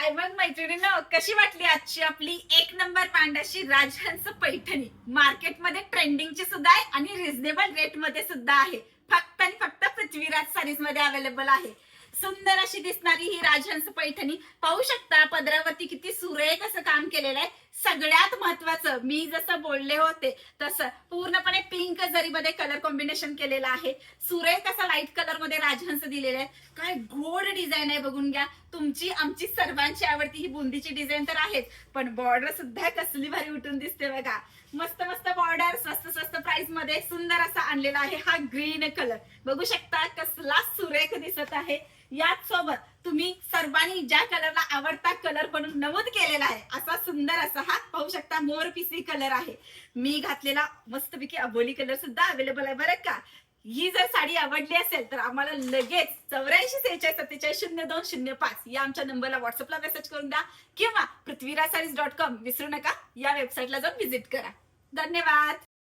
काय मग मैत्रिणींनो, कशी वाटली आजची आपली एक नंबर पांडाशी राजहंस पैठणी? मार्केटमध्ये ट्रेंडिंगची सुद्धा आहे आणि रिझनेबल रेट मध्ये सुद्धा आहे. फक्त आणि फक्त पृथ्वीराज सारीज मध्ये अवेलेबल आहे. सुंदर अशी दिसणारी ही राजहंस पैठणी पाहू शकता. पदरावरती किती सुरेख असं काम केलेलं आहे. सगळ्यात महत्वाचं, मी जसं बोलले होते तसं पूर्णपणे पिंक जरीमध्ये कलर कॉम्बिनेशन केलेलं आहे. सुरेख असा लाईट कलर मध्ये राजहंस दिलेले आहे. काय गोड डिझाईन आहे बघून घ्या. तुमची आमची सर्वांची आवडती ही बुंदीची डिझाईन तर आहेच, पण बॉर्डर सुद्धा कसली भारी उठून दिसते बघा. मस्त मस्त बॉर्डर, स्वस्त स्वस्त प्राइस मध्ये सुंदर असा आणलेला आहे. हा ग्रीन कलर बघू शकता कसला सुरेख दिसत आहे. याच सोबत तुम्ही सर्वांनी ज्या कलरला आवडता कलर म्हणून नमूद केलेला आहे असा सुंदर असा हा पाहू शकता मोर पिसी कलर आहे. मी घातलेला मस्तपैकी अबोली कलर सुद्धा अवेलेबल आहे बरं का. ही जर साडी आवडली असेल तर आम्हाला लगेच 8446472005 या आमच्या नंबरला व्हॉट्सअपला मेसेज करून द्या किंवा पृथ्वीराजसारीज.com विसरू नका, या वेबसाईटला जाऊन व्हिजिट करा. धन्यवाद.